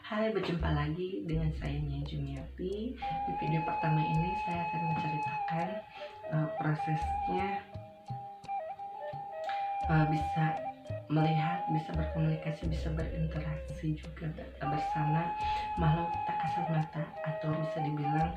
Hai, berjumpa lagi dengan saya Nia Jumiati. Di video pertama ini saya akan menceritakan prosesnya bisa melihat, bisa berkomunikasi, bisa berinteraksi juga bersama makhluk tak kasat mata atau bisa dibilang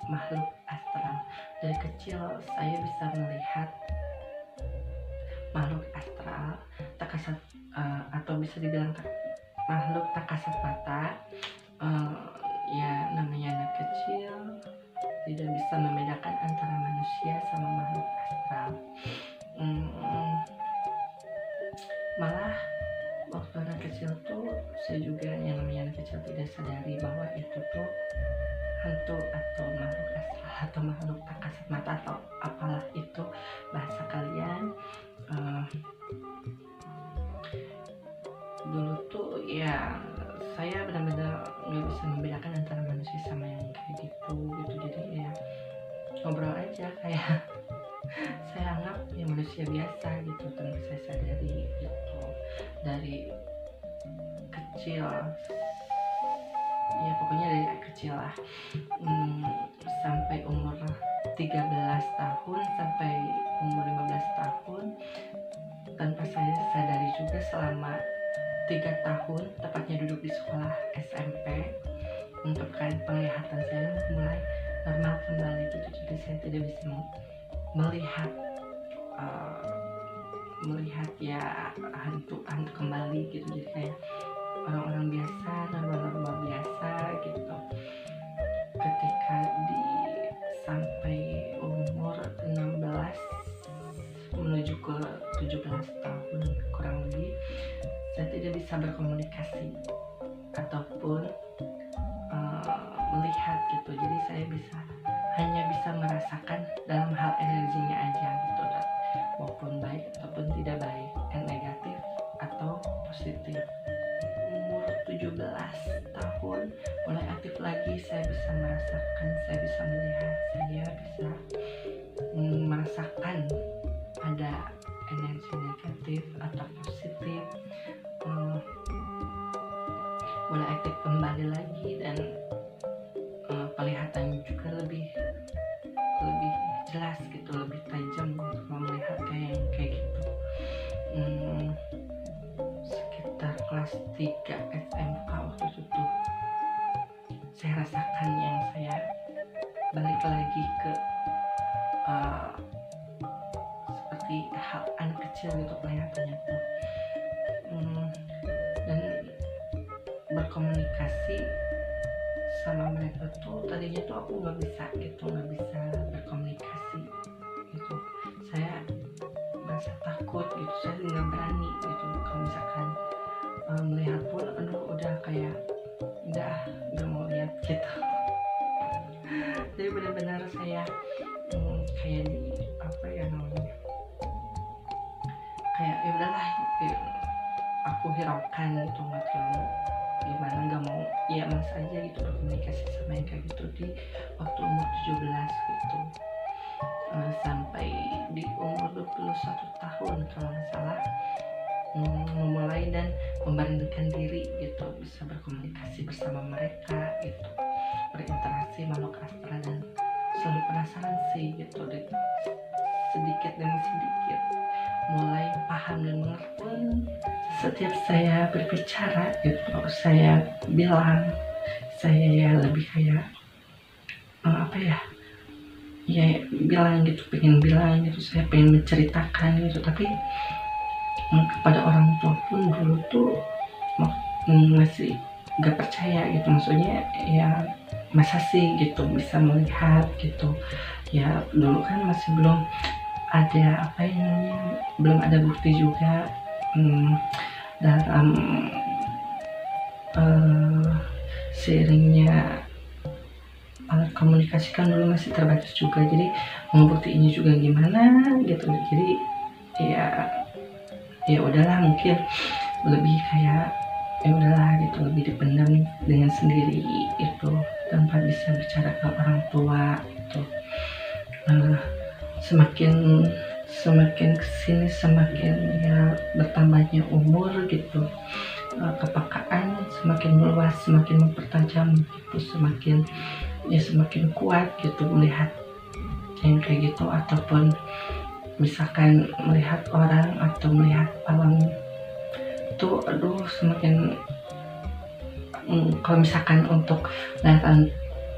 makhluk astral. Dari kecil saya bisa melihat makhluk astral tak kasat atau bisa dibilang makhluk tak kasat mata. Ya namanya anak kecil tidak bisa membedakan antara manusia sama makhluk astral. Malah waktu anak kecil tuh saya juga yang namanya anak kecil tidak sadari bahwa itu tuh hantu atau makhluk astral atau makhluk tak kasat mata atau apalah itu bahasa kalian. Dulu tuh ya saya benar-benar nggak bisa membedakan antara manusia sama yang kayak gitu. Jadi ya ngobrol aja kayak saya anggap ya manusia biasa gitu tanpa saya sadari gitu. Dari kecil ya pokoknya dari kecil lah, sampai umur 13 tahun sampai umur 15 tahun tanpa saya sadari juga selama 3 tahun tepatnya duduk di sekolah SMP untuk penglihatan saya mulai normal kembali gitu. Jadi saya tidak bisa melihat ya hantu kembali gitu. Jadi kayak orang-orang biasa, normal biasa gitu. Ketika sampai umur 16 menuju ke 17 tahun kurang lebih, saya tidak bisa berkomunikasi ataupun melihat gitu. Jadi saya hanya bisa merasakan dalam hal energinya aja gitu, maupun baik ataupun tidak baik, negatif atau positif. Umur 17 tahun mulai aktif lagi, saya bisa merasakan, saya bisa melihat, saya bisa merasakan ada energi negatif atau positif, mulai aktif kembali lagi dan penglihatannya juga lebih jelas gitu, lebih tajam untuk melihat kayak gitu. Sekitar kelas 3 SMK waktu itu tuh saya rasakan yang saya balik lagi ke seperti hal anak kecil gitu kelihatannya tuh, dan berkomunikasi sama mereka tuh tadinya tuh aku nggak bisa berkomunikasi gitu. Saya merasa takut gitu, saya nggak berani gitu. Kalau misalkan melihat pun udah kayak nggak mau lihat gitu. Jadi benar-benar saya kayak di apa ya namanya, kayak ya udahlah aku hiraukan gitu, nggak terlalu gimana, nggak mau ya mas aja gitu berkomunikasi sama yang kayak gitu di waktu umur 17 gitu. Sampai di umur 21 tahun kalau nggak salah memulai dan memberanikan diri gitu, bisa berkomunikasi bersama mereka gitu, berinteraksi makhluk astral, dan selalu penasaran sih gitu, sedikit demi sedikit mulai paham dan mengerti. Setiap saya berbicara gitu, saya bilang saya ya lebih kayak ya bilang gitu, pengen bilang gitu, saya pengen menceritakan gitu, tapi kepada orang tua pun dulu tuh masih gak percaya gitu. Maksudnya ya masa sih gitu bisa melihat gitu ya, dulu kan masih belum ada belum ada bukti juga dalam seiringnya alat komunikasi kan dulu masih terbatas juga, jadi membuktiinnya juga gimana gitu. Jadi ya udahlah, mungkin lebih kayak ya udahlah gitu, lebih dipendam dengan sendiri itu tanpa bisa bicara ke orang tua gitu. Semakin kesini semakin ya bertambahnya umur gitu, kepekaan semakin semakin meluas, semakin mempertajam gitu, semakin kuat gitu melihat yang kayak gitu, ataupun misalkan melihat orang atau melihat alam tuh, aduh semakin kalau misalkan untuk lihat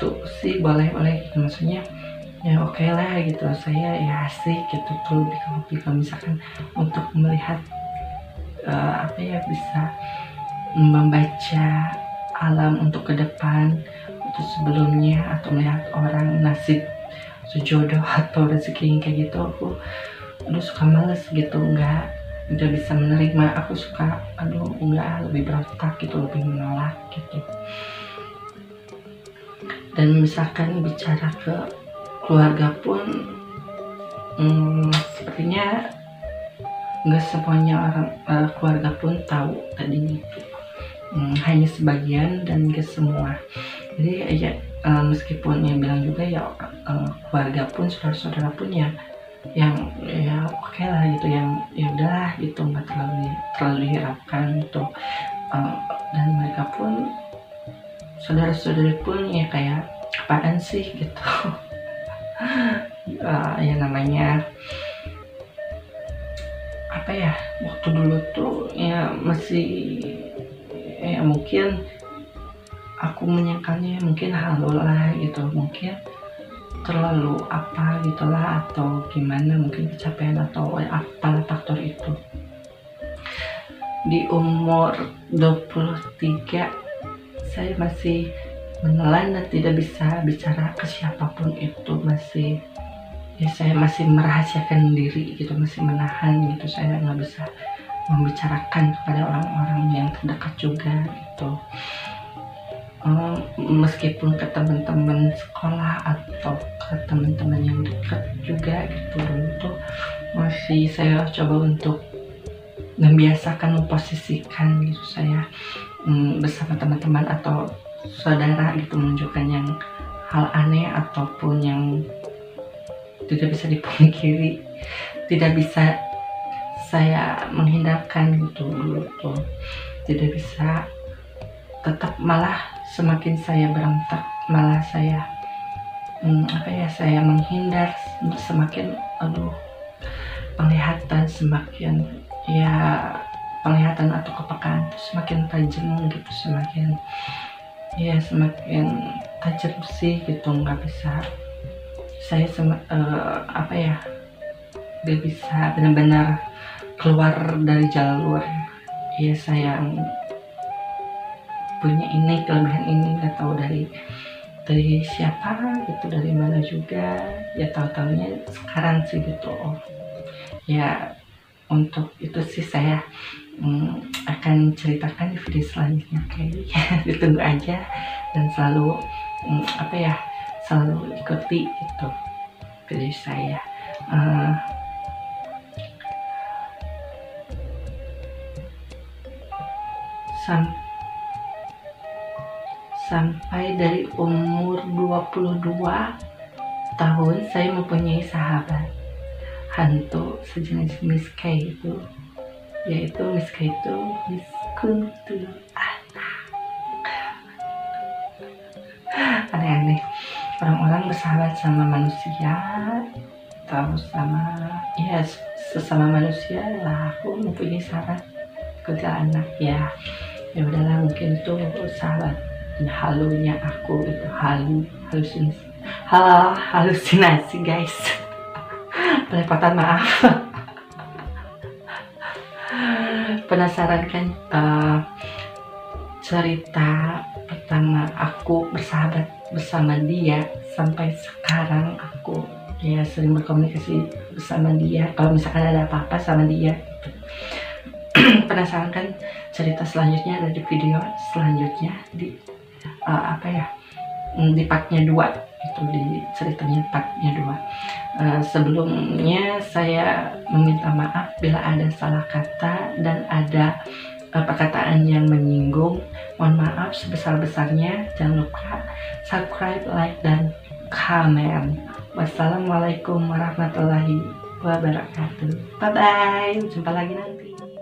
tuh sih boleh gitu, maksudnya ya oke lah gitu, saya ya asik gitu tuh lebih kalau misalkan untuk melihat bisa membaca alam untuk ke depan, untuk sebelumnya, atau melihat orang nasib sejodoh atau rezeki yang kayak gitu, aku suka males gitu, nggak bisa menerima. Aku suka nggak, lebih berotak gitu, lebih menolak gitu. Dan misalkan bicara ke keluarga pun sepertinya nggak semuanya orang keluarga pun tahu tadi gitu, hanya sebagian dan nggak semua. Jadi ya meskipun yang bilang juga ya keluarga pun, saudara-saudara pun ya yang ya oke lah gitu, yang ya udahlah gitu, nggak terlalu dihiraukan gitu. Dan mereka pun, saudara-saudari pun ya kayak apaan sih gitu. Ya namanya waktu dulu tuh ya masih ya mungkin aku menyangkanya mungkin halu lah gitu, mungkin terlalu apa gitulah, atau gimana, mungkin kecapean atau apalah faktor itu. Di umur 23 saya masih menelan dan tidak bisa bicara ke siapapun itu, saya masih merahasiakan diri gitu, masih menahan gitu, saya nggak bisa membicarakan kepada orang-orang yang terdekat juga gitu. Meskipun ke teman-teman sekolah atau ke teman-teman yang dekat juga gitu, dulu tuh masih saya coba untuk membiasakan memposisikan gitu saya bersama teman-teman atau saudara gitu, menunjukkan yang hal aneh ataupun yang tidak bisa dipungkiri, tidak bisa saya menghindarkan gitu. Dulu tuh tidak bisa, tetap malah semakin saya berontak, malah saya saya menghindar, semakin penglihatan penglihatan atau kepekaan itu semakin tajam gitu, semakin tajam sih gitu. Nggak bisa saya gak bisa benar-benar keluar dari jalur. Ya saya punya ini, kelebihan ini, nggak tahu dari siapa gitu, dari mana juga, ya tahu-taunya sekarang sih gitu. Ya untuk itu sih saya akan ceritakan di video selanjutnya, kayak ditunggu aja, dan selalu selalu ikuti gitu video saya. Sampai dari umur 22 tahun saya mempunyai sahabat hantu sejenis Miss K itu, yaitu Miss K itu Miss Kuntul Anak. Aneh-aneh, orang-orang bersahabat sama manusia atau sesama manusia lah. Aku mempunyai sahabat kuntilanak, ya udahlah, mungkin itu sahabat halunya aku itu, halusinasi guys. Pelepatan, maaf. Penasaran kan cerita pertama aku bersahabat bersama dia? Sampai sekarang aku sering berkomunikasi bersama dia, kalau misalkan ada apa-apa sama dia gitu. Penasaran kan cerita selanjutnya ada di video selanjutnya, di di partnya 2 itu, di ceritanya partnya 2. Sebelumnya saya meminta maaf bila ada salah kata dan ada perkataan yang menyinggung. Mohon maaf sebesar-besarnya. Jangan lupa subscribe, like, dan komen. Wassalamualaikum warahmatullahi wabarakatuh. Bye bye, jumpa lagi nanti.